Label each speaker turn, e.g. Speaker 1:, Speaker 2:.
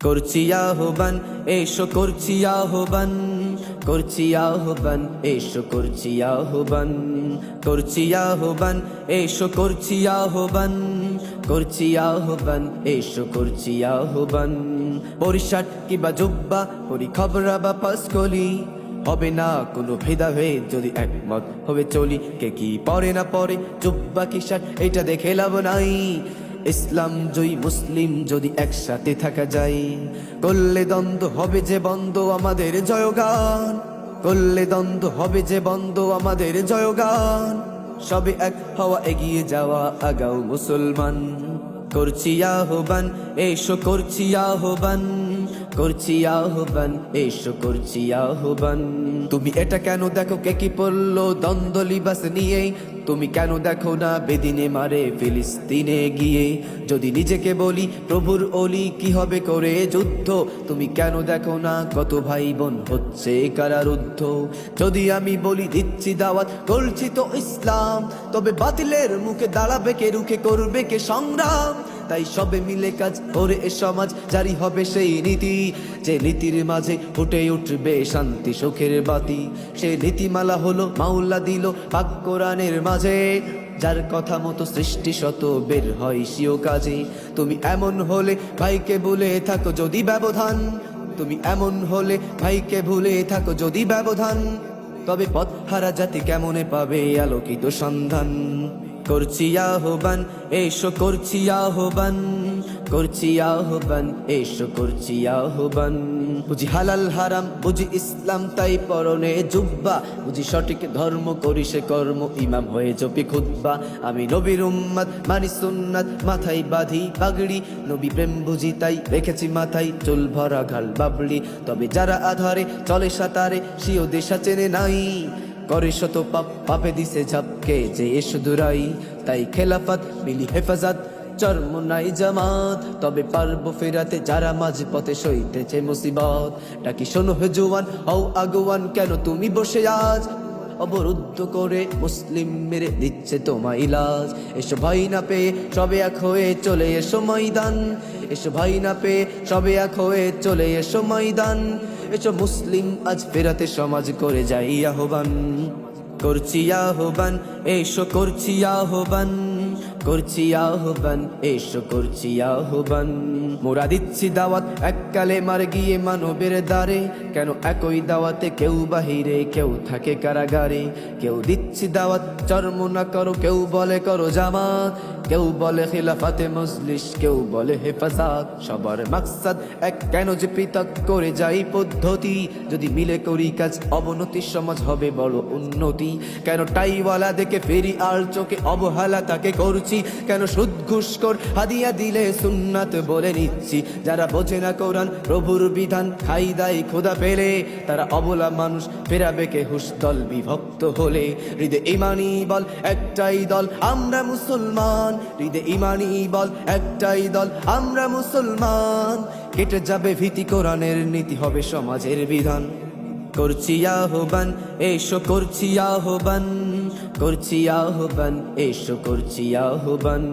Speaker 1: করছি আহ্বান এসো, করছি আহ্বান, করছি আহ্বান এসো, করছি আহ্বান, করছি আহ্বান এসো, করছি আহ্বান, করছি আহ্বান এসো, করছি আহ্বান। পরিশাট কিবা জুব্বা, পরি খবরা বা পাসকলি, হবে না কোনো ভেদাভেদ যদি একমত হবে চলি। কে কি পরে না পরে, জুব্বা কি শার্ট এটা দেখে লাভ নাই। ইসলাম জয়ী মুসলিম যদি একসাথে থাকা যায়, করলে দ্বন্দ্ব হবে যে বন্ধ আমাদের জয়গান, করলে দ্বন্দ্ব হবে যে বন্ধ আমাদের জয়গান। সবে এক হওয়া, এগিয়ে যাওয়া, আগাও মুসলমান। করছি আহ্বান এসো, করছি আহ্বান, করছি আহ্বান এসো, করছি আহ্বান। তুমি এটা কেন দেখো কে কি পড়লো দ্বন্দ্ব লিবাস নিয়ে, তুমি কেন দেখো না বেদিনে মারে ফিলিস্তিনে গিয়ে। যদি নিজেকে বলি প্রভুর অলি, কি হবে করে যুদ্ধ, তুমি কেন দেখো না কত ভাই বোন হচ্ছে কারারুদ্ধ। যদি আমি বলি দিচ্ছি দাওয়াত, করছি তো ইসলাম, তবে বাতিলের মুখে দাঁড়াবে কে, রুখে করবে কে সংগ্রাম। তাই সবে মিলে কাজ করে এ সমাজ জারি হবে সেই নীতি, যে নীতির মাঝে ফুটে উঠবে শান্তি সুখের বাতি। সে নীতিমালা হলো মাওলা দিল পাক কোরআনের মাঝে, যার কথা মতো সৃষ্টি শত বের হয় সিও কাজে। তুমি এমন হলে ভাইকে ভুলে থাকো যদি ব্যবধান, তুমি এমন হলে ভাইকে ভুলে থাকো যদি ব্যবধান, তবে পথ হারা জাতি কেমনে পাবে আলোকিত সন্ধান। করছি আহ্বান এসো, করছি আহ্বান, করছি আহ্বান এসো, করছি আহ্বান। বুঝি হালাল হারাম, বুঝি ইসলাম তাই পরনে জুব্বা, বুঝি সঠিক ধর্ম করি সে কর্ম, ইমাম হয়ে জপি খুতবা। আমি নবীর উম্মত মানি সুন্নাত, মাথায় বাঁধি পাগড়ি, নবী প্রেম বুঝি তাই রেখেছি মাথায় চুল ভরা ঘাল বাবড়ি। তবে যারা আধারে চলে সাঁতারে, সিও দেশা চেনে নাই, করে শত পাপ পাপে দিছে ঝাপকে যে এসো দুরাই। তাই খেলাফত মিলি হেফাজত, চর্ম নাই জামাত, তবে পারবো ফেরাতে যারা মাঝ পথে সইতেছে মুসিবত। ডাকি শোনো হে জওয়ান, হও আগুয়ান, কেন তুমি বসে আজ অবরুদ্ধ করে মুসলিম মেরে দিচ্ছে তোমায় ইলাজ। এসো ভাই না পেয়ে সবে এক হয়ে চলে এসো ময়দান, এসো ভাই না পেয়ে সবে এক হয়ে চলে এসো ময়দান। এসো মুসলিম আজ ফেরাতে সমাজ করে যাই আহ্বান। করছি আহ্বান এসো, করছি আহ্বান, করছি আহ্বান এসো, করছি আহ্বান। মোরা দিচ্ছি দাওয়াত এককালে মার গিয়ে মানবের দ্বারে, কেন একই দাওয়াতে কেউ বাহিরে কেউ থাকে কারাগারে। কেউ দিচ্ছি দাওয়াত চর্ম না করো, কেউ বলে করো জামাত, কেউ বলে খিলাফাতে মজলিস, কেউ বলে হেফাজত। সবার মাকসাদ এক, কেন যে পৃথক করে যাই পদ্ধতি, যদি মিলে করি কাজ অবনতির সমাজ হবে বড় উন্নতি। কেন টাইওয়ালা দেখে ফেরি আর চোখে অবহেলা তাকে করছি, কেন সুদ ঘুষখোর হাদিয়া দিলে সুন্নাত বলে নিচ্ছি। যারা বোঝে না কোরআন প্রভুর বিধান, খাই দায় খোদা পেলে, তারা অবলা মানুষ ফেরাবে কে হুশ দল বিভক্ত হলে। হৃদে ইমানি বল একটাই দল আমরা মুসলমান, হৃদে ইমানি বল একটাই দল আমরা মুসলমান। কেটে যাবে ভীতি, কোরআনের নীতি হবে সমাজের বিধান। করছি আহ্বান এসো, করছি আহ্বান, করছি আহ্বান এসো, করছি আহ্বান।